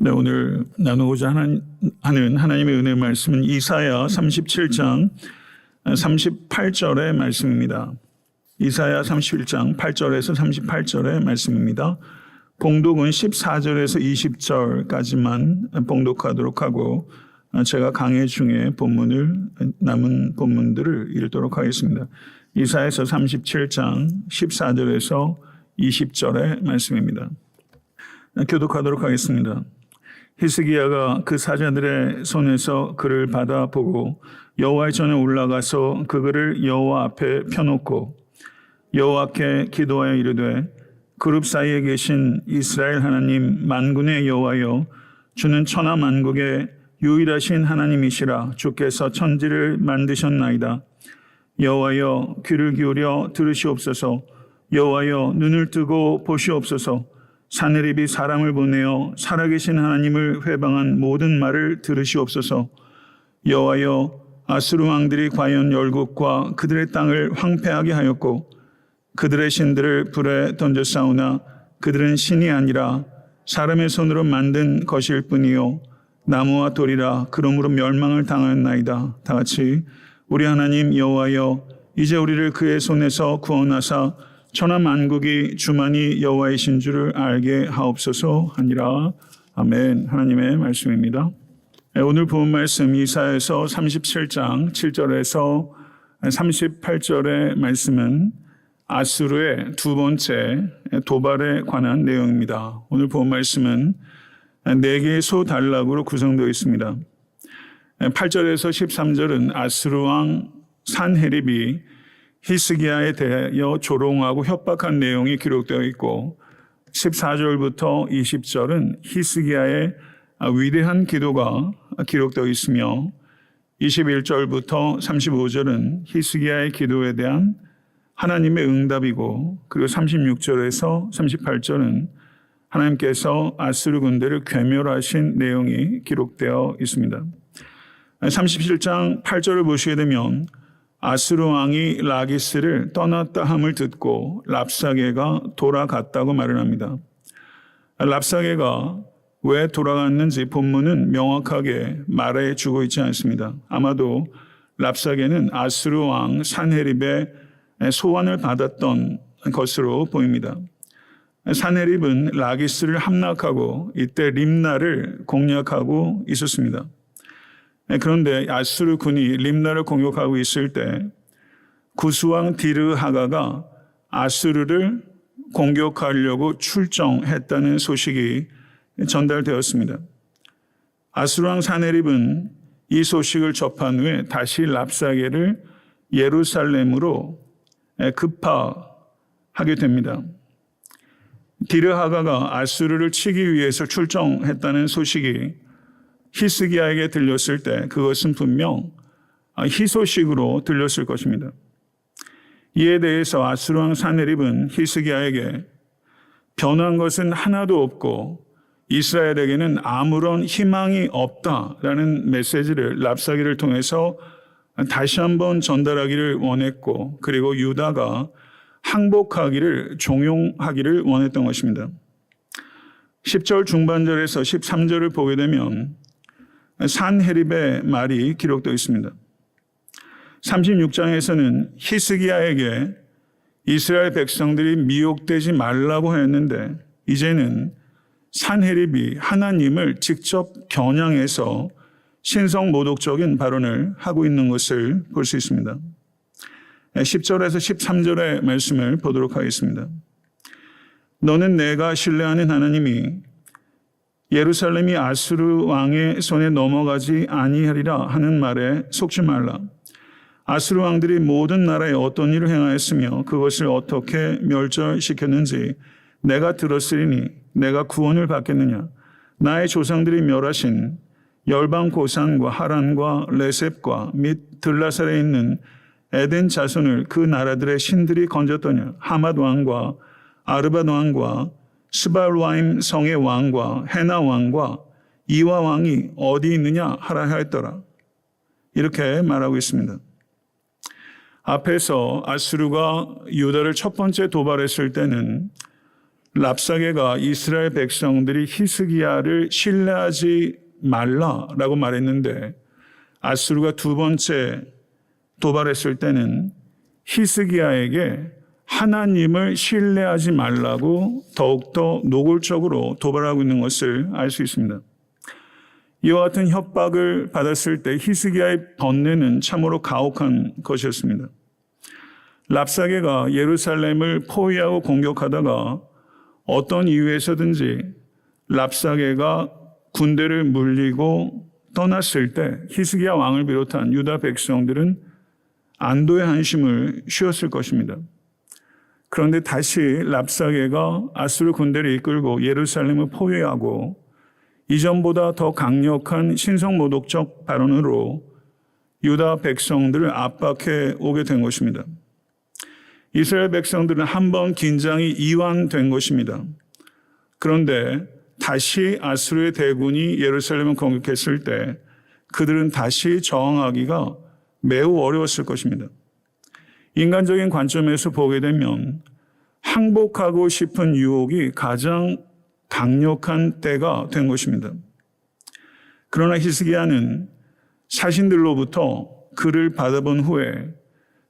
네, 오늘 나누고자 하는 하나님의 은혜 말씀은 이사야 37장 38절의 말씀입니다. 이사야 31장 8절에서 38절의 말씀입니다. 봉독은 14절에서 20절까지만 봉독하도록 하고 제가 강해 중에 남은 본문들을 읽도록 하겠습니다. 이사야서 37장 14절에서 20절의 말씀입니다. 교독하도록 하겠습니다. 히스기야가 그 사자들의 손에서 글을 받아보고 여호와의 전에 올라가서 그 글을 여호와 앞에 펴놓고 여호와께 기도하여 이르되 그룹 사이에 계신 이스라엘 하나님 만군의 여호와여, 주는 천하 만국의 유일하신 하나님이시라. 주께서 천지를 만드셨나이다. 여호와여, 귀를 기울여 들으시옵소서. 여호와여, 눈을 뜨고 보시옵소서. 사내립이 사람을 보내어 살아계신 하나님을 회방한 모든 말을 들으시옵소서. 여호와여, 아수르 왕들이 과연 열국과 그들의 땅을 황폐하게 하였고 그들의 신들을 불에 던졌사오나 그들은 신이 아니라 사람의 손으로 만든 것일 뿐이요 나무와 돌이라. 그러므로 멸망을 당하였나이다. 다 같이 우리 하나님 여호와여, 이제 우리를 그의 손에서 구원하사 천하 만국이 주만이 여호와이신 줄을 알게 하옵소서 하니라. 아멘. 하나님의 말씀입니다. 오늘 본 말씀 이사야서 37장 7절에서 38절의 말씀은 아수르의 두 번째 도발에 관한 내용입니다. 오늘 본 말씀은 4개의 소단락으로 구성되어 있습니다. 8절에서 13절은 아수르 왕 산헤립이 히스기야에 대하여 조롱하고 협박한 내용이 기록되어 있고 14절부터 20절은 히스기야의 위대한 기도가 기록되어 있으며 21절부터 35절은 히스기야의 기도에 대한 하나님의 응답이고, 그리고 36절에서 38절은 하나님께서 아수르 군대를 괴멸하신 내용이 기록되어 있습니다. 37장 8절을 보시게 되면 아수르 왕이 라기스를 떠났다 함을 듣고 랍사게가 돌아갔다고 말을 합니다. 랍사게가 왜 돌아갔는지 본문은 명확하게 말해주고 있지 않습니다. 아마도 랍사게는 아수르 왕 산헤립의 소환을 받았던 것으로 보입니다. 산헤립은 라기스를 함락하고 이때 림나를 공략하고 있었습니다. 그런데 아수르 군이 림나를 공격하고 있을 때 구스왕 디르하가가 아수르를 공격하려고 출정했다는 소식이 전달되었습니다. 아수르 왕 산헤립은 이 소식을 접한 후에 다시 랍사게를 예루살렘으로 급파하게 됩니다. 디르하가가 아수르를 치기 위해서 출정했다는 소식이 히스기야에게 들렸을 때 그것은 분명 희소식으로 들렸을 것입니다. 이에 대해서 아수르 왕 산헤립은 히스기야에게 변한 것은 하나도 없고 이스라엘에게는 아무런 희망이 없다라는 메시지를 랍사게를 통해서 다시 한번 전달하기를 원했고, 그리고 유다가 항복하기를 종용하기를 원했던 것입니다. 10절 중반절에서 13절을 보게 되면 산헤립의 말이 기록되어 있습니다. 36장에서는 히스기야에게 이스라엘 백성들이 미혹되지 말라고 했는데 이제는 산헤립이 하나님을 직접 겨냥해서 신성모독적인 발언을 하고 있는 것을 볼 수 있습니다. 10절에서 13절의 말씀을 보도록 하겠습니다. 너는 내가 신뢰하는 하나님이 예루살렘이 아수르 왕의 손에 넘어가지 아니하리라 하는 말에 속지 말라. 아수르 왕들이 모든 나라에 어떤 일을 행하였으며 그것을 어떻게 멸절시켰는지 내가 들었으리니 내가 구원을 받겠느냐. 나의 조상들이 멸하신 열방 고산과 하란과 레셉과 및 들라살에 있는 에덴 자손을 그 나라들의 신들이 건졌더냐. 하맛 왕과 아르밧 왕과 스발와임 성의 왕과 헤나 왕과 이와 왕이 어디 있느냐 하라 하였더라. 이렇게 말하고 있습니다. 앞에서 아수르가 유다를 첫 번째 도발했을 때는 랍사게가 이스라엘 백성들이 히스기야를 신뢰하지 말라라고 말했는데 아수르가 두 번째 도발했을 때는 히스기야에게 하나님을 신뢰하지 말라고 더욱더 노골적으로 도발하고 있는 것을 알 수 있습니다. 이와 같은 협박을 받았을 때 히스기야의 번뇌는 참으로 가혹한 것이었습니다. 랍사게가 예루살렘을 포위하고 공격하다가 어떤 이유에서든지 랍사게가 군대를 물리고 떠났을 때 히스기야 왕을 비롯한 유다 백성들은 안도의 한심을 쉬었을 것입니다. 그런데 다시 랍사게가 아수르 군대를 이끌고 예루살렘을 포위하고 이전보다 더 강력한 신성모독적 발언으로 유다 백성들을 압박해 오게 된 것입니다. 이스라엘 백성들은 한 번 긴장이 이완된 것입니다. 그런데 다시 아수르의 대군이 예루살렘을 공격했을 때 그들은 다시 저항하기가 매우 어려웠을 것입니다. 인간적인 관점에서 보게 되면 항복하고 싶은 유혹이 가장 강력한 때가 된 것입니다. 그러나 히스기야는 사신들로부터 글을 받아본 후에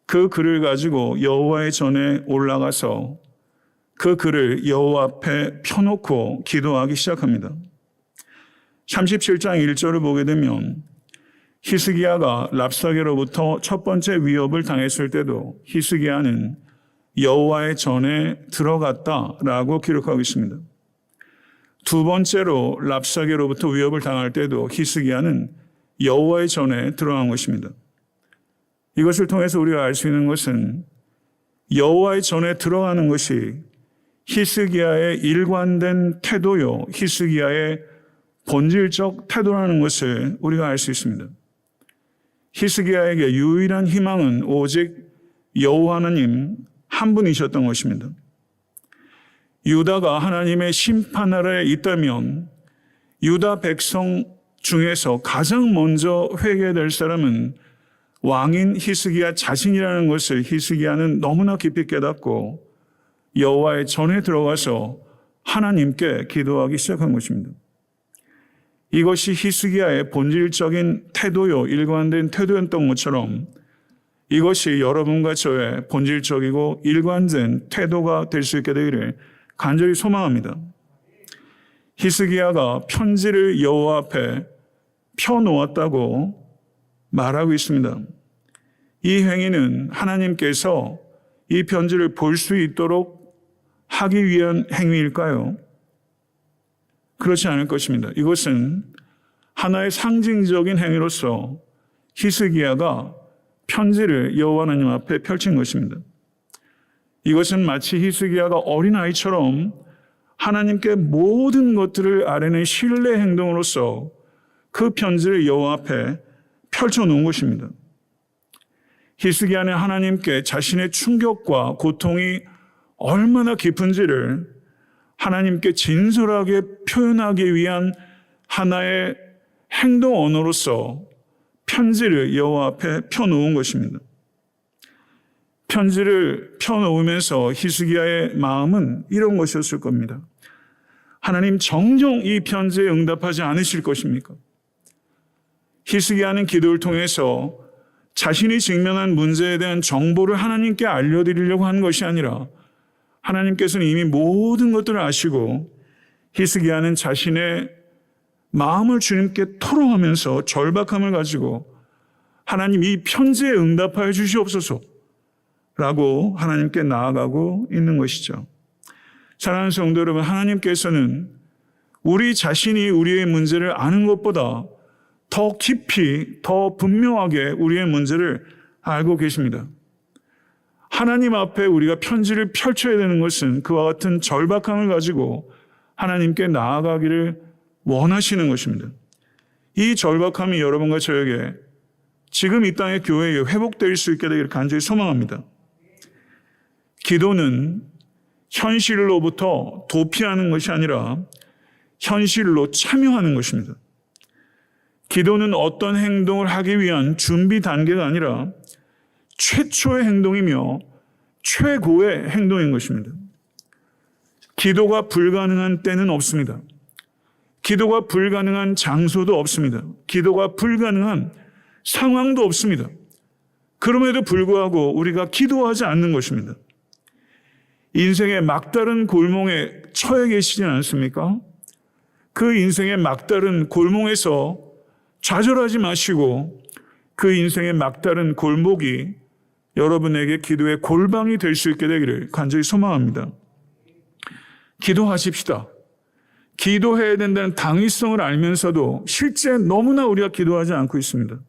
그 글을 가지고 여호와의 전에 올라가서 그 글을 여호와 앞에 펴놓고 기도하기 시작합니다. 37장 1절을 보게 되면 히스기야가 랍사게로부터 첫 번째 위협을 당했을 때도 히스기야는 여호와의 전에 들어갔다라고 기록하고 있습니다. 두 번째로 랍사게로부터 위협을 당할 때도 히스기야는 여호와의 전에 들어간 것입니다. 이것을 통해서 우리가 알 수 있는 것은 여호와의 전에 들어가는 것이 히스기야의 일관된 태도요, 히스기야의 본질적 태도라는 것을 우리가 알 수 있습니다. 히스기야에게 유일한 희망은 오직 여호와 하나님 한 분이셨던 것입니다. 유다가 하나님의 심판 아래에 있다면 유다 백성 중에서 가장 먼저 회개될 사람은 왕인 히스기야 자신이라는 것을 히스기야는 너무나 깊이 깨닫고 여호와의 전에 들어가서 하나님께 기도하기 시작한 것입니다. 이것이 히스기야의 본질적인 태도요, 일관된 태도였던 것처럼 이것이 여러분과 저의 본질적이고 일관된 태도가 될 수 있게 되기를 간절히 소망합니다. 히스기야가 편지를 여호와 앞에 펴놓았다고 말하고 있습니다. 이 행위는 하나님께서 이 편지를 볼 수 있도록 하기 위한 행위일까요? 그렇지 않을 것입니다. 이것은 하나의 상징적인 행위로서 히스기야가 편지를 여호와 하나님 앞에 펼친 것입니다. 이것은 마치 히스기야가 어린아이처럼 하나님께 모든 것들을 아뢰는 신뢰 행동으로서 그 편지를 여호와 앞에 펼쳐놓은 것입니다. 히스기야는 하나님께 자신의 충격과 고통이 얼마나 깊은지를 하나님께 진솔하게 표현하기 위한 하나의 행동 언어로서 편지를 여호와 앞에 펴놓은 것입니다. 편지를 펴놓으면서 히스기야의 마음은 이런 것이었을 겁니다. 하나님 정녕 이 편지에 응답하지 않으실 것입니까? 히스기야는 기도를 통해서 자신이 직면한 문제에 대한 정보를 하나님께 알려드리려고 한 것이 아니라 하나님께서는 이미 모든 것들을 아시고 히스기야는 자신의 마음을 주님께 토로하면서 절박함을 가지고 하나님 이 편지에 응답하여 주시옵소서 라고 하나님께 나아가고 있는 것이죠. 사랑하는 성도 여러분, 하나님께서는 우리 자신이 우리의 문제를 아는 것보다 더 깊이, 더 분명하게 우리의 문제를 알고 계십니다. 하나님 앞에 우리가 편지를 펼쳐야 되는 것은 그와 같은 절박함을 가지고 하나님께 나아가기를 원하시는 것입니다. 이 절박함이 여러분과 저에게 지금 이 땅의 교회에 회복될 수 있게 되기를 간절히 소망합니다. 기도는 현실로부터 도피하는 것이 아니라 현실로 참여하는 것입니다. 기도는 어떤 행동을 하기 위한 준비 단계가 아니라 최초의 행동이며 최고의 행동인 것입니다. 기도가 불가능한 때는 없습니다. 기도가 불가능한 장소도 없습니다. 기도가 불가능한 상황도 없습니다. 그럼에도 불구하고 우리가 기도하지 않는 것입니다. 인생의 막다른 골목에 처해 계시지 않습니까? 그 인생의 막다른 골목에서 좌절하지 마시고 그 인생의 막다른 골목이 여러분에게 기도의 골방이 될 수 있게 되기를 간절히 소망합니다. 기도하십시다. 기도해야 된다는 당위성을 알면서도 실제 너무나 우리가 기도하지 않고 있습니다.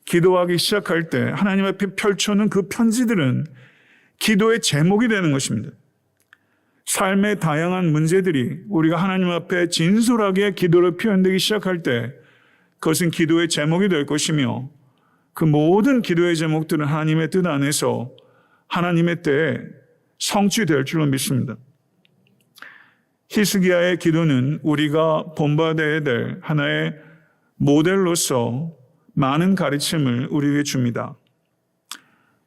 기도하기 시작할 때 하나님 앞에 펼쳐놓은 그 편지들은 기도의 제목이 되는 것입니다. 삶의 다양한 문제들이 우리가 하나님 앞에 진솔하게 기도로 표현되기 시작할 때 그것은 기도의 제목이 될 것이며 그 모든 기도의 제목들은 하나님의 뜻 안에서 하나님의 때에 성취될 줄로 믿습니다. 히스기야의 기도는 우리가 본받아야 될 하나의 모델로서 많은 가르침을 우리에게 줍니다.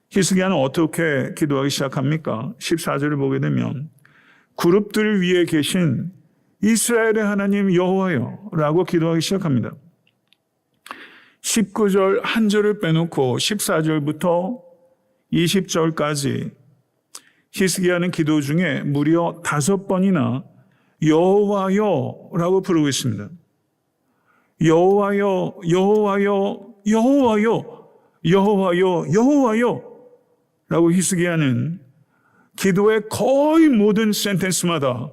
히스기야는 어떻게 기도하기 시작합니까? 14절을 보게 되면 그룹들 위에 계신 이스라엘의 하나님 여호와여 라고 기도하기 시작합니다. 19절 한 절을 빼놓고 14절부터 20절까지 히스기야는 기도 중에 무려 5번이나 여호와여 라고 부르고 있습니다. 여호와여, 여호와여, 여호와여, 여호와여, 여호와여 라고 히스기야는 기도의 거의 모든 센텐스마다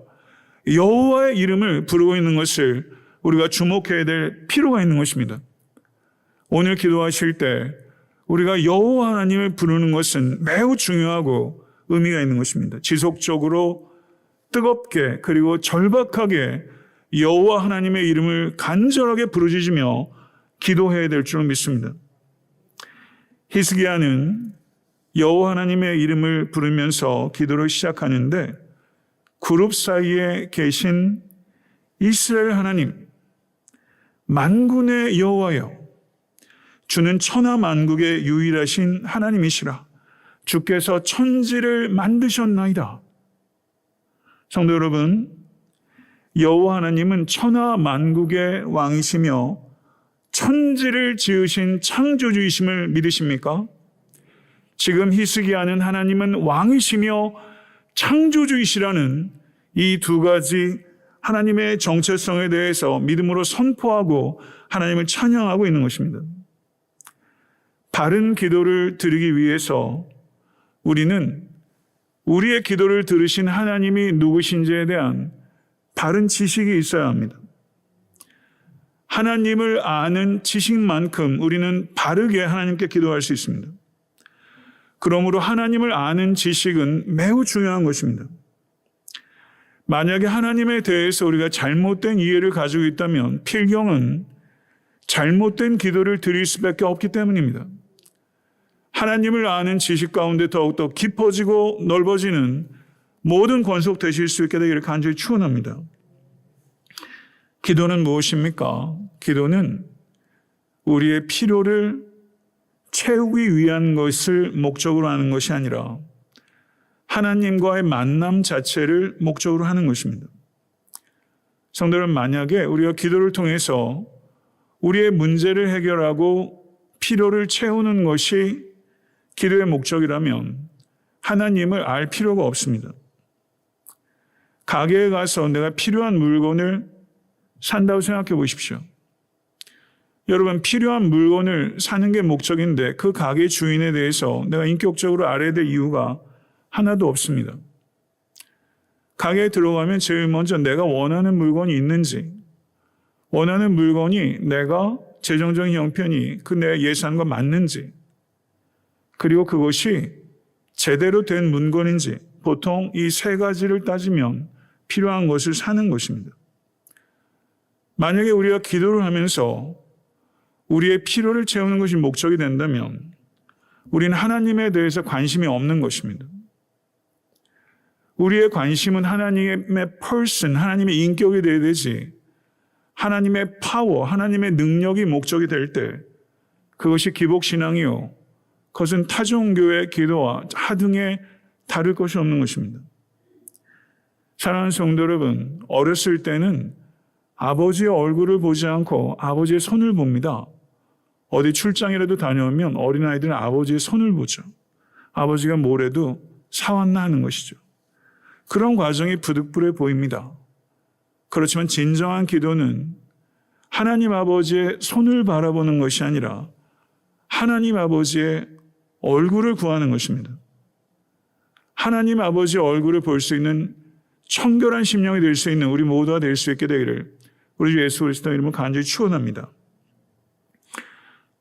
여호와의 이름을 부르고 있는 것을 우리가 주목해야 될 필요가 있는 것입니다. 오늘 기도하실 때 우리가 여호와 하나님을 부르는 것은 매우 중요하고 의미가 있는 것입니다. 지속적으로 뜨겁게 그리고 절박하게 여호와 하나님의 이름을 간절하게 부르짖으며 기도해야 될 줄 믿습니다. 히스기야는 여호와 하나님의 이름을 부르면서 기도를 시작하는데 그룹 사이에 계신 이스라엘 하나님, 만군의 여호와여, 주는 천하 만국의 유일하신 하나님이시라. 주께서 천지를 만드셨나이다. 성도 여러분, 여호와 하나님은 천하 만국의 왕이시며 천지를 지으신 창조주이심을 믿으십니까? 지금 히스기야는 하나님은 왕이시며 창조주이시라는 이 두 가지 하나님의 정체성에 대해서 믿음으로 선포하고 하나님을 찬양하고 있는 것입니다. 바른 기도를 드리기 위해서 우리는 우리의 기도를 들으신 하나님이 누구신지에 대한 바른 지식이 있어야 합니다. 하나님을 아는 지식만큼 우리는 바르게 하나님께 기도할 수 있습니다. 그러므로 하나님을 아는 지식은 매우 중요한 것입니다. 만약에 하나님에 대해서 우리가 잘못된 이해를 가지고 있다면 필경은 잘못된 기도를 드릴 수밖에 없기 때문입니다. 하나님을 아는 지식 가운데 더욱더 깊어지고 넓어지는 모든 권속 되실 수 있게 되기를 간절히 축원합니다. 기도는 무엇입니까? 기도는 우리의 필요를 채우기 위한 것을 목적으로 하는 것이 아니라 하나님과의 만남 자체를 목적으로 하는 것입니다. 성도는 만약에 우리가 기도를 통해서 우리의 문제를 해결하고 필요를 채우는 것이 기도의 목적이라면 하나님을 알 필요가 없습니다. 가게에 가서 내가 필요한 물건을 산다고 생각해 보십시오. 여러분, 필요한 물건을 사는 게 목적인데 그 가게 주인에 대해서 내가 인격적으로 알아야 될 이유가 하나도 없습니다. 가게에 들어가면 제일 먼저 내가 원하는 물건이 있는지, 원하는 물건이 내가 재정적인 형편이 그 내 예산과 맞는지, 그리고 그것이 제대로 된 물건인지, 보통 이 세 가지를 따지면 필요한 것을 사는 것입니다. 만약에 우리가 기도를 하면서 우리의 필요를 채우는 것이 목적이 된다면 우리는 하나님에 대해서 관심이 없는 것입니다. 우리의 관심은 하나님의 person, 하나님의 인격에 대해 되지 하나님의 파워, 하나님의 능력이 목적이 될 때 그것이 기복신앙이요, 그것은 타종교의 기도와 하등에 다를 것이 없는 것입니다. 사랑하는 성도 여러분, 어렸을 때는 아버지의 얼굴을 보지 않고 아버지의 손을 봅니다. 어디 출장이라도 다녀오면 어린아이들은 아버지의 손을 보죠. 아버지가 뭐래도 사왔나 하는 것이죠. 그런 과정이 부득불해 보입니다. 그렇지만 진정한 기도는 하나님 아버지의 손을 바라보는 것이 아니라 하나님 아버지의 얼굴을 구하는 것입니다. 하나님 아버지의 얼굴을 볼 수 있는 청결한 심령이 될 수 있는 우리 모두가 될 수 있게 되기를 우리 주 예수 그리스도 이름으로 간절히 축원합니다.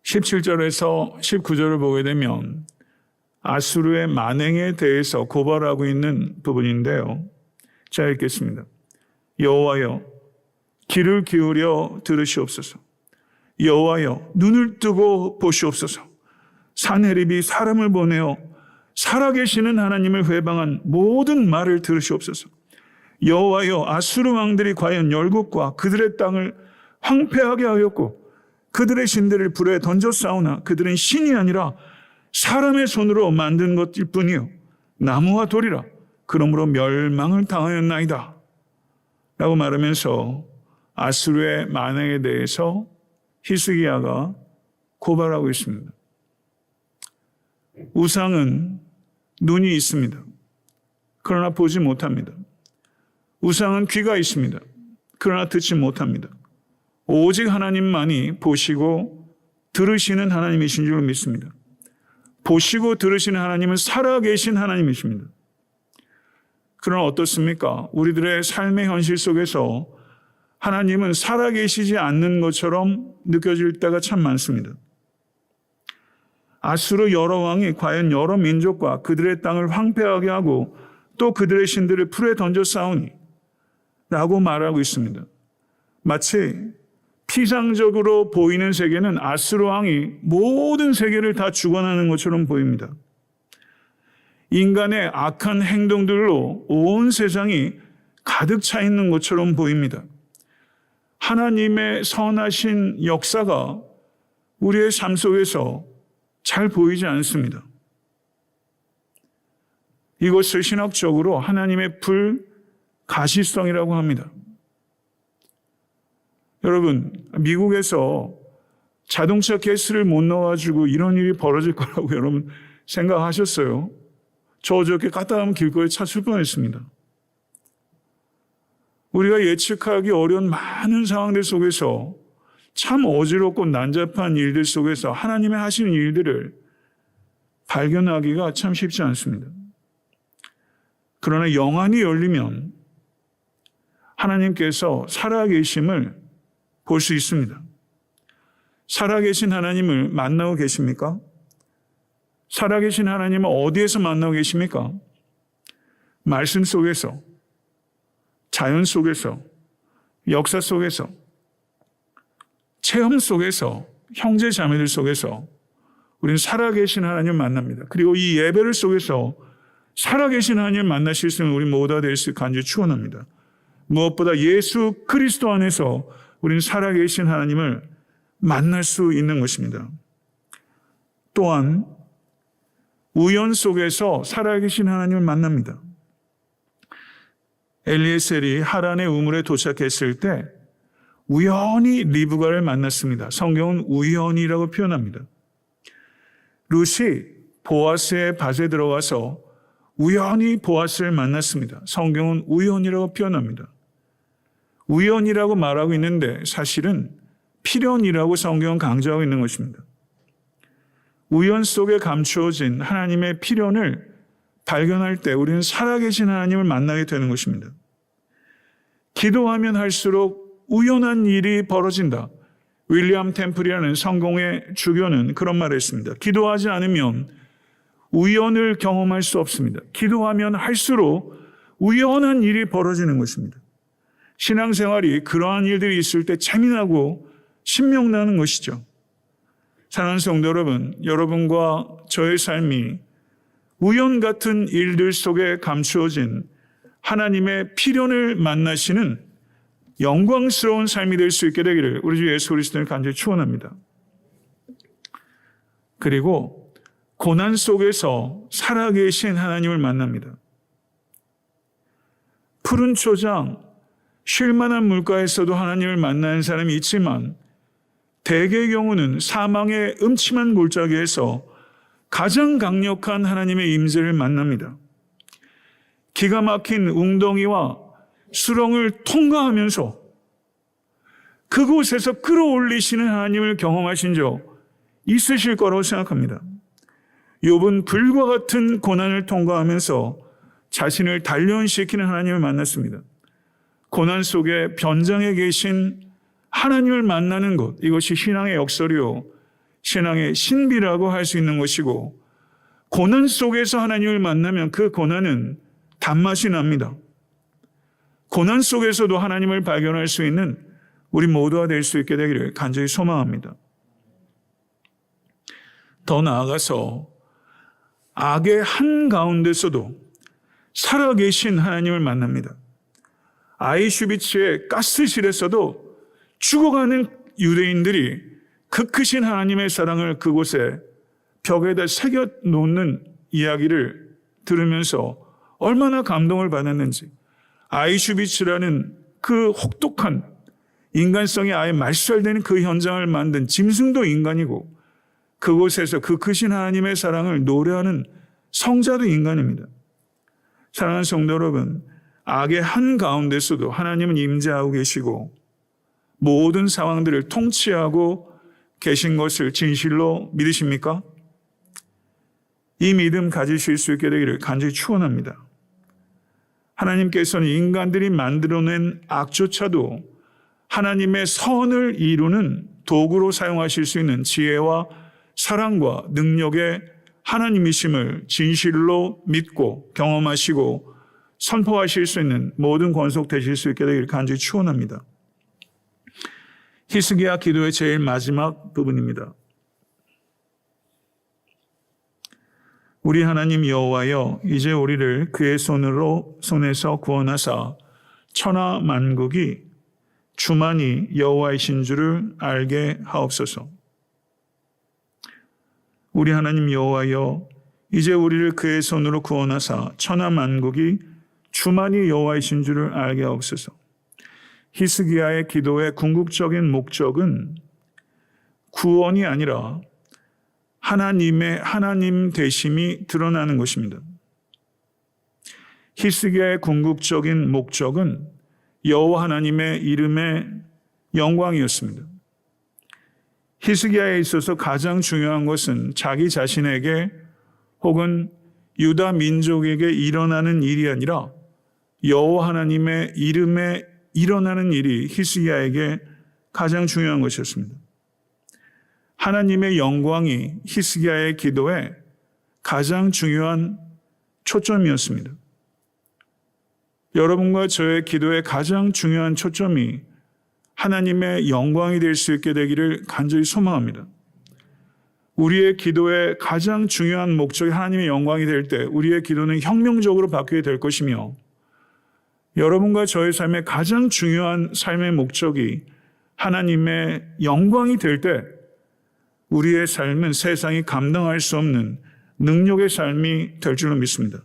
17절에서 19절을 보게 되면 아수르의 만행에 대해서 고발하고 있는 부분인데요. 자, 읽겠습니다. 여호와여, 귀를 기울여 들으시옵소서. 여호와여, 눈을 뜨고 보시옵소서. 산헤립이 사람을 보내어 살아계시는 하나님을 회방한 모든 말을 들으시옵소서. 여호와여, 아수르 왕들이 과연 열국과 그들의 땅을 황폐하게 하였고 그들의 신들을 불에 던졌사오나 그들은 신이 아니라 사람의 손으로 만든 것일 뿐이요 나무와 돌이라. 그러므로 멸망을 당하였나이다 라고 말하면서 아수르의 만행에 대해서 히스기야가 고발하고 있습니다. 우상은 눈이 있습니다. 그러나 보지 못합니다. 우상은 귀가 있습니다. 그러나 듣지 못합니다. 오직 하나님만이 보시고 들으시는 하나님이신 줄 믿습니다. 보시고 들으시는 하나님은 살아계신 하나님이십니다. 그러나 어떻습니까? 우리들의 삶의 현실 속에서 하나님은 살아계시지 않는 것처럼 느껴질 때가 참 많습니다. 아수르 여러 왕이 과연 여러 민족과 그들의 땅을 황폐하게 하고 또 그들의 신들을 풀에 던져 싸우니 라고 말하고 있습니다. 마치 피상적으로 보이는 세계는 아수르 왕이 모든 세계를 다 주관하는 것처럼 보입니다. 인간의 악한 행동들로 온 세상이 가득 차 있는 것처럼 보입니다. 하나님의 선하신 역사가 우리의 삶 속에서 잘 보이지 않습니다. 이것을 신학적으로 하나님의 불가시성이라고 합니다. 여러분, 미국에서 자동차 가스를 못 넣어가지고 이런 일이 벌어질 거라고 여러분 생각하셨어요? 저 어저께 갔다 가면 길거리에 찼을 뻔했습니다. 우리가 예측하기 어려운 많은 상황들 속에서 참 어지럽고 난잡한 일들 속에서 하나님의 하시는 일들을 발견하기가 참 쉽지 않습니다. 그러나 영안이 열리면 하나님께서 살아계심을 볼 수 있습니다. 살아계신 하나님을 만나고 계십니까? 살아계신 하나님을 어디에서 만나고 계십니까? 말씀 속에서, 자연 속에서, 역사 속에서, 체험 속에서, 형제 자매들 속에서 우리는 살아계신 하나님을 만납니다. 그리고 이 예배를 속에서 살아계신 하나님을 만나실 수 있는 우리 모두가 될 수 있게 간절히 축원합니다. 무엇보다 예수 그리스도 안에서 우리는 살아계신 하나님을 만날 수 있는 것입니다. 또한 우연 속에서 살아계신 하나님을 만납니다. 엘리에셀이 하란의 우물에 도착했을 때 우연히 리브가를 만났습니다. 성경은 우연이라고 표현합니다. 룻이 보아스의 밭에 들어가서 우연히 보아스를 만났습니다. 성경은 우연이라고 표현합니다. 우연이라고 말하고 있는데 사실은 필연이라고 성경은 강조하고 있는 것입니다. 우연 속에 감추어진 하나님의 필연을 발견할 때 우리는 살아계신 하나님을 만나게 되는 것입니다. 기도하면 할수록 우연한 일이 벌어진다. 윌리엄 템플이라는 성공의 주교는 그런 말을 했습니다. 기도하지 않으면 우연을 경험할 수 없습니다. 기도하면 할수록 우연한 일이 벌어지는 것입니다. 신앙생활이 그러한 일들이 있을 때 재미나고 신명나는 것이죠. 사랑하는 성도 여러분, 여러분과 저의 삶이 우연 같은 일들 속에 감추어진 하나님의 필연을 만나시는 영광스러운 삶이 될 수 있게 되기를 우리 주 예수 그리스도를 간절히 축원합니다. 그리고 고난 속에서 살아계신 하나님을 만납니다. 푸른 초장, 쉴만한 물가에서도 하나님을 만나는 사람이 있지만 대개의 경우는 사망의 음침한 골짜기에서 가장 강력한 하나님의 임재를 만납니다. 기가 막힌 웅덩이와 수렁을 통과하면서 그곳에서 끌어올리시는 하나님을 경험하신 적 있으실 거라고 생각합니다. 욥은 불과 같은 고난을 통과하면서 자신을 단련시키는 하나님을 만났습니다. 고난 속에 변장에 계신 하나님을 만나는 것, 이것이 신앙의 역설이요, 신앙의 신비라고 할 수 있는 것이고, 고난 속에서 하나님을 만나면 그 고난은 단맛이 납니다. 고난 속에서도 하나님을 발견할 수 있는 우리 모두가 될 수 있게 되기를 간절히 소망합니다. 더 나아가서 악의 한가운데서도 살아계신 하나님을 만납니다. 아이슈비츠의 가스실에서도 죽어가는 유대인들이 그 크신 하나님의 사랑을 그곳에 벽에다 새겨놓는 이야기를 들으면서 얼마나 감동을 받았는지, 아이슈비츠라는 그 혹독한 인간성이 아예 말살되는 그 현장을 만든 짐승도 인간이고 그곳에서 그 크신 하나님의 사랑을 노래하는 성자도 인간입니다. 사랑하는 성도 여러분, 악의 한가운데서도 하나님은 임재하고 계시고 모든 상황들을 통치하고 계신 것을 진실로 믿으십니까? 이 믿음 가지실 수 있게 되기를 간절히 축원합니다. 하나님께서는 인간들이 만들어낸 악조차도 하나님의 선을 이루는 도구로 사용하실 수 있는 지혜와 사랑과 능력의 하나님이심을 진실로 믿고 경험하시고 선포하실 수 있는 모든 권속되실 수 있게 되기를 간절히 축원합니다. 히스기야 기도의 제일 마지막 부분입니다. 우리 하나님 여호와여, 이제 우리를 그의 손에서 구원하사 천하 만국이 주만이 여호와이신 줄을 알게 하옵소서. 우리 하나님 여호와여, 이제 우리를 그의 손으로 구원하사 천하 만국이 주만이 여호와이신 줄을 알게 하옵소서. 히스기야의 기도의 궁극적인 목적은 구원이 아니라 하나님의 하나님 되심이 드러나는 것입니다. 히스기야의 궁극적인 목적은 여호와 하나님의 이름의 영광이었습니다. 히스기야에 있어서 가장 중요한 것은 자기 자신에게 혹은 유다 민족에게 일어나는 일이 아니라 여호와 하나님의 이름에 일어나는 일이 히스기야에게 가장 중요한 것이었습니다. 하나님의 영광이 히스기야의 기도에 가장 중요한 초점이었습니다. 여러분과 저의 기도의 가장 중요한 초점이 하나님의 영광이 될 수 있게 되기를 간절히 소망합니다. 우리의 기도의 가장 중요한 목적이 하나님의 영광이 될 때 우리의 기도는 혁명적으로 바뀌게 될 것이며, 여러분과 저의 삶의 가장 중요한 삶의 목적이 하나님의 영광이 될 때 우리의 삶은 세상이 감당할 수 없는 능력의 삶이 될 줄로 믿습니다.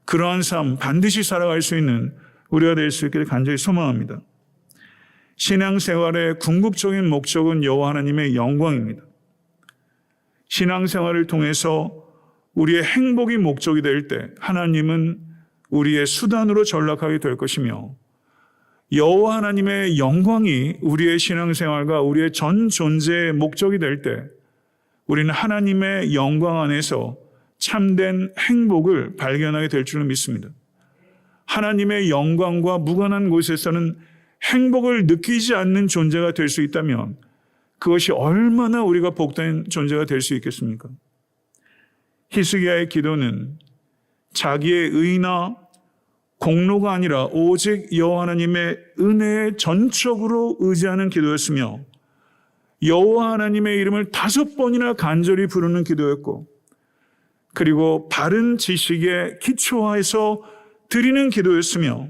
그러한 삶 반드시 살아갈 수 있는 우리가 될 수 있기를 간절히 소망합니다. 신앙생활의 궁극적인 목적은 여호와 하나님의 영광입니다. 신앙생활을 통해서 우리의 행복이 목적이 될 때 하나님은 우리의 수단으로 전락하게 될 것이며, 여호와 하나님의 영광이 우리의 신앙생활과 우리의 전 존재의 목적이 될 때 우리는 하나님의 영광 안에서 참된 행복을 발견하게 될 줄로 믿습니다. 하나님의 영광과 무관한 곳에서는 행복을 느끼지 않는 존재가 될 수 있다면 그것이 얼마나 우리가 복된 존재가 될 수 있겠습니까? 히스기야의 기도는 자기의 의나 공로가 아니라 오직 여호와 하나님의 은혜에 전적으로 의지하는 기도였으며, 여호와 하나님의 이름을 5번이나 간절히 부르는 기도였고, 그리고 바른 지식에 기초해서 드리는 기도였으며,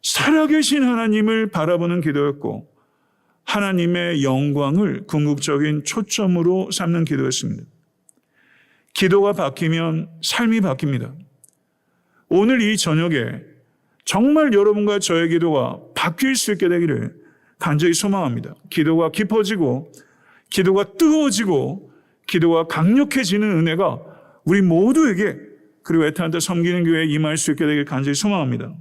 살아계신 하나님을 바라보는 기도였고, 하나님의 영광을 궁극적인 초점으로 삼는 기도였습니다. 기도가 바뀌면 삶이 바뀝니다. 오늘 이 저녁에 정말 여러분과 저의 기도가 바뀔 수 있게 되기를 간절히 소망합니다. 기도가 깊어지고 기도가 뜨거워지고 기도가 강력해지는 은혜가 우리 모두에게 그리고 애타한테 섬기는 교회에 임할 수 있게 되길 간절히 소망합니다.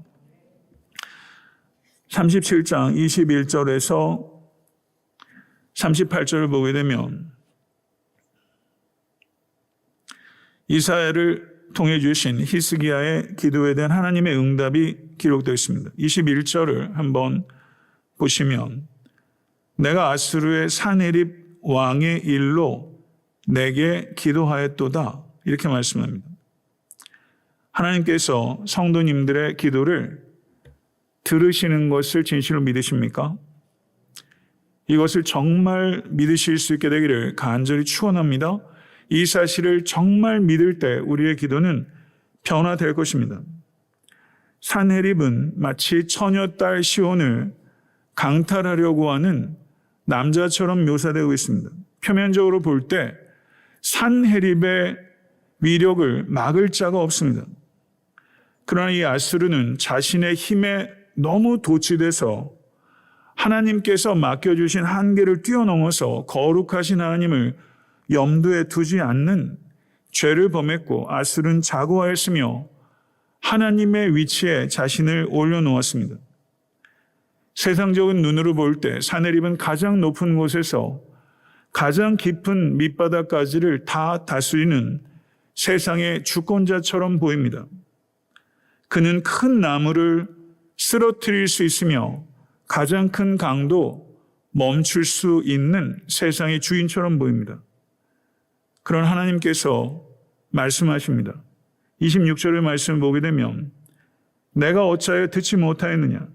37장 21절에서 38절을 보게 되면 이사야를 통해 주신 히스기야의 기도에 대한 하나님의 응답이 기록되어 있습니다. 21절을 한번 보시면 내가 아수르의 사네립 왕의 일로 내게 기도하였도다 이렇게 말씀합니다. 하나님께서 성도님들의 기도를 들으시는 것을 진실로 믿으십니까? 이것을 정말 믿으실 수 있게 되기를 간절히 축원합니다. 이 사실을 정말 믿을 때 우리의 기도는 변화될 것입니다. 산헤립은 마치 처녀딸 시온을 강탈하려고 하는 남자처럼 묘사되고 있습니다. 표면적으로 볼 때 산헤립의 위력을 막을 자가 없습니다. 그러나 이 아수르는 자신의 힘에 너무 도취돼서 하나님께서 맡겨주신 한계를 뛰어넘어서 거룩하신 하나님을 염두에 두지 않는 죄를 범했고 아수르는 자고하였으며 하나님의 위치에 자신을 올려놓았습니다. 세상적인 눈으로 볼 때 산헤립은 가장 높은 곳에서 가장 깊은 밑바닥까지를 다 다스리는 세상의 주권자처럼 보입니다. 그는 큰 나무를 쓰러뜨릴 수 있으며 가장 큰 강도 멈출 수 있는 세상의 주인처럼 보입니다. 그런 하나님께서 말씀하십니다. 26절의 말씀을 보게 되면 내가 어찌하여 듣지 못하였느냐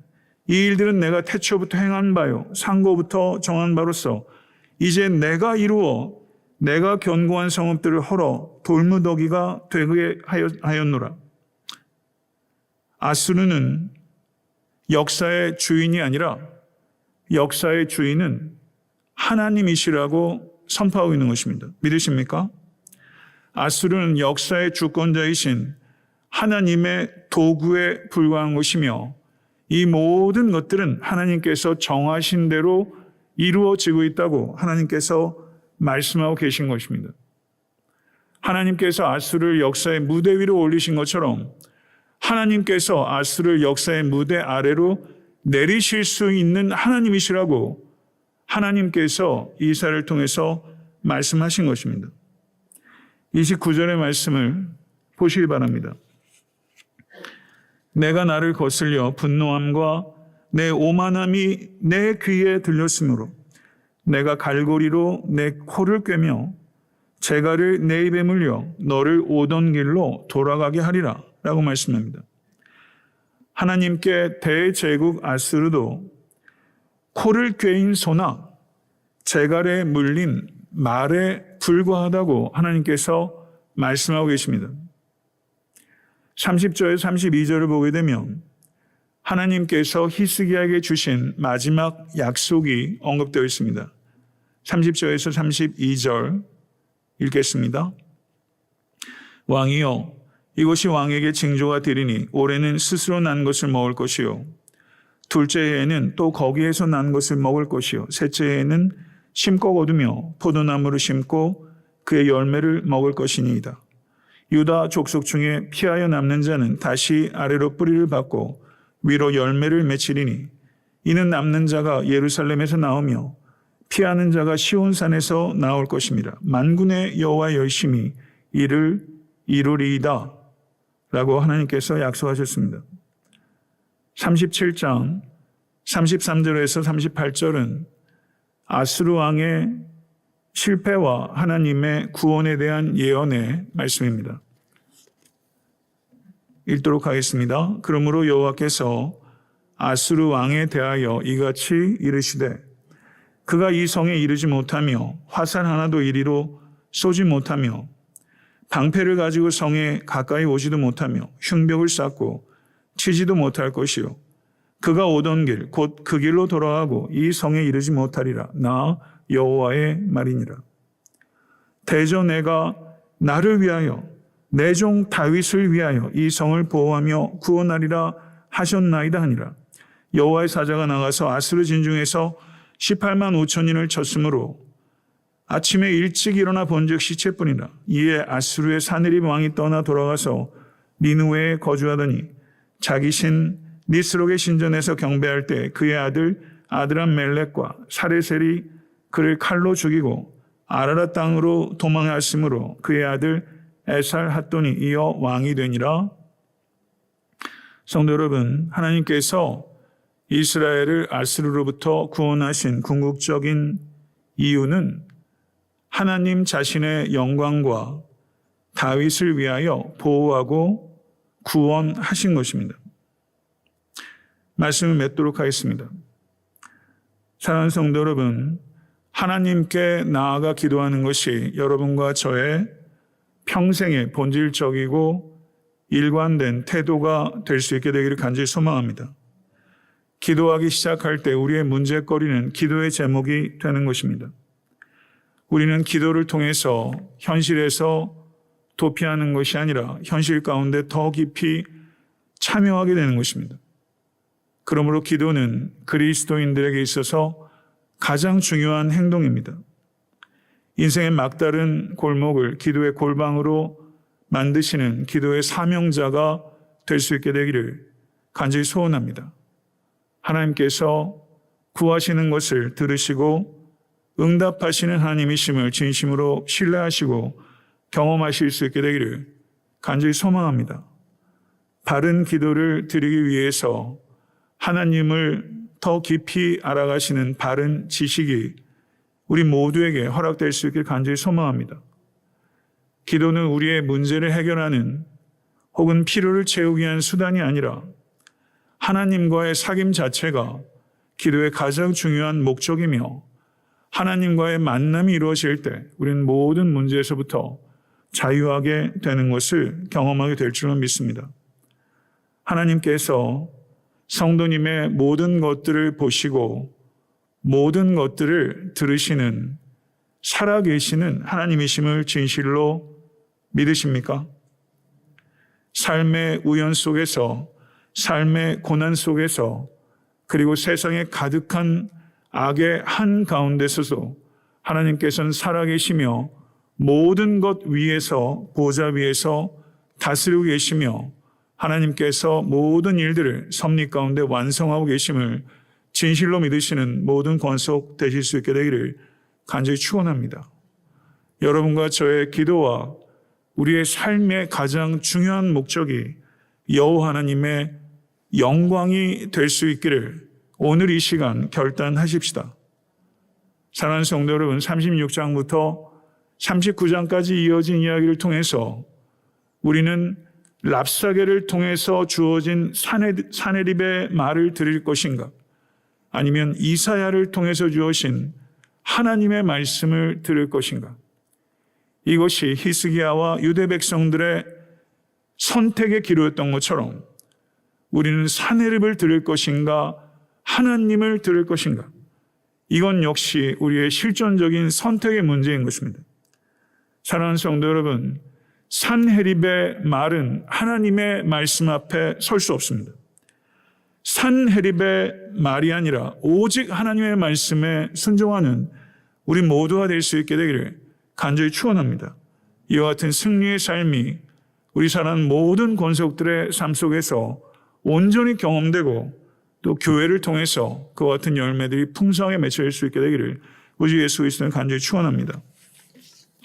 이 일들은 내가 태초부터 행한 바요 상고부터 정한 바로서 이제 내가 이루어 내가 견고한 성읍들을 헐어 돌무더기가 되게 하였노라. 아수르는 역사의 주인이 아니라 역사의 주인은 하나님이시라고 선포하고 있는 것입니다. 믿으십니까? 아수르는 역사의 주권자이신 하나님의 도구에 불과한 것이며 이 모든 것들은 하나님께서 정하신 대로 이루어지고 있다고 하나님께서 말씀하고 계신 것입니다. 하나님께서 아수르를 역사의 무대 위로 올리신 것처럼 하나님께서 아수르를 역사의 무대 아래로 내리실 수 있는 하나님이시라고 하나님께서 이사야를 통해서 말씀하신 것입니다. 29절의 말씀을 보시기 바랍니다. 내가 나를 거슬려 분노함과 내 오만함이 내 귀에 들렸으므로 내가 갈고리로 내 코를 꿰며 재갈을 내 입에 물려 너를 오던 길로 돌아가게 하리라 라고 말씀합니다. 하나님께 대제국 아수르도 코를 꿰인 소나 재갈에 물린 말에 불과하다고 하나님께서 말씀하고 계십니다. 30절에서 32절을 보게 되면 하나님께서 히스기야에게 주신 마지막 약속이 언급되어 있습니다. 30절에서 32절 읽겠습니다. 왕이여 이것이 왕에게 징조가 되리니 올해는 스스로 난 것을 먹을 것이요 둘째 해에는 또 거기에서 난 것을 먹을 것이요 셋째 해에는 심고 거두며 포도나무를 심고 그의 열매를 먹을 것이니이다. 유다 족속 중에 피하여 남는 자는 다시 아래로 뿌리를 받고 위로 열매를 맺히리니 이는 남는 자가 예루살렘에서 나오며 피하는 자가 시온산에서 나올 것입니다. 만군의 여호와의 열심히 이를 이루리이다 라고 하나님께서 약속하셨습니다. 37장 33절에서 38절은 아수르 왕의 실패와 하나님의 구원에 대한 예언의 말씀입니다. 읽도록 하겠습니다. 그러므로 여호와께서 아수르 왕에 대하여 이같이 이르시되 그가 이 성에 이르지 못하며 화살 하나도 이리로 쏘지 못하며 방패를 가지고 성에 가까이 오지도 못하며 흉벽을 쌓고 치지도 못할 것이요 그가 오던 길 곧 그 길로 돌아가고 이 성에 이르지 못하리라. 나 여호와의 말이니라. 대저 내가 나를 위하여 내 종 다윗을 위하여 이 성을 보호하며 구원하리라 하셨나이다 하니라. 여호와의 사자가 나가서 아수르 진중에서 18만 5천인을 쳤으므로 아침에 일찍 일어나 본즉 시체뿐이라. 이에 아수르의 사느립 왕이 떠나 돌아가서 니느웨에 거주하더니 자기 신 니스록의 신전에서 경배할 때 그의 아들 아드람멜렉과 사레셀이 그를 칼로 죽이고 아라라 땅으로 도망하였으므로 그의 아들 에살핫돈이 이어 왕이 되니라. 성도 여러분, 하나님께서 이스라엘을 아수르로부터 구원하신 궁극적인 이유는 하나님 자신의 영광과 다윗을 위하여 보호하고 구원하신 것입니다. 말씀을 맺도록 하겠습니다. 사랑하는 성도 여러분, 하나님께 나아가 기도하는 것이 여러분과 저의 평생의 본질적이고 일관된 태도가 될 수 있게 되기를 간절히 소망합니다. 기도하기 시작할 때 우리의 문제거리는 기도의 제목이 되는 것입니다. 우리는 기도를 통해서 현실에서 도피하는 것이 아니라 현실 가운데 더 깊이 참여하게 되는 것입니다. 그러므로 기도는 그리스도인들에게 있어서 가장 중요한 행동입니다. 인생의 막다른 골목을 기도의 골방으로 만드시는 기도의 사명자가 될 수 있게 되기를 간절히 소원합니다. 하나님께서 구하시는 것을 들으시고 응답하시는 하나님이심을 진심으로 신뢰하시고 경험하실 수 있게 되기를 간절히 소망합니다. 바른 기도를 드리기 위해서 하나님을 더 깊이 알아가시는 바른 지식이 우리 모두에게 허락될 수 있길 간절히 소망합니다. 기도는 우리의 문제를 해결하는 혹은 필요를 채우기 위한 수단이 아니라 하나님과의 사귐 자체가 기도의 가장 중요한 목적이며 하나님과의 만남이 이루어질 때 우리는 모든 문제에서부터 자유하게 되는 것을 경험하게 될 줄로 믿습니다. 하나님께서 성도님의 모든 것들을 보시고 모든 것들을 들으시는 살아계시는 하나님이심을 진실로 믿으십니까? 삶의 우연 속에서, 삶의 고난 속에서, 그리고 세상에 가득한 악의 한가운데서도 하나님께서는 살아계시며 모든 것 위에서, 보좌 위에서 다스리고 계시며 하나님께서 모든 일들을 섭리 가운데 완성하고 계심을 진실로 믿으시는 모든 권속 되실 수 있게 되기를 간절히 축원합니다. 여러분과 저의 기도와 우리의 삶의 가장 중요한 목적이 여호와 하나님의 영광이 될 수 있기를 오늘 이 시간 결단하십시다. 사랑하는 성도 여러분, 36장부터 39장까지 이어진 이야기를 통해서 우리는 랍사게를 통해서 주어진 사네립의 말을 들을 것인가, 아니면 이사야를 통해서 주어진 하나님의 말씀을 들을 것인가. 이것이 히스기야와 유대 백성들의 선택의 기로였던 것처럼 우리는 사네립을 들을 것인가, 하나님을 들을 것인가. 이건 역시 우리의 실존적인 선택의 문제인 것입니다. 사랑하는 성도 여러분, 산헤립의 말은 하나님의 말씀 앞에 설 수 없습니다. 산헤립의 말이 아니라 오직 하나님의 말씀에 순종하는 우리 모두가 될 수 있게 되기를 간절히 축원합니다. 이와 같은 승리의 삶이 우리 사는 모든 권속들의 삶 속에서 온전히 경험되고 또 교회를 통해서 그와 같은 열매들이 풍성하게 맺혀질 수 있게 되기를 우리 예수 그리스도는 간절히 축원합니다.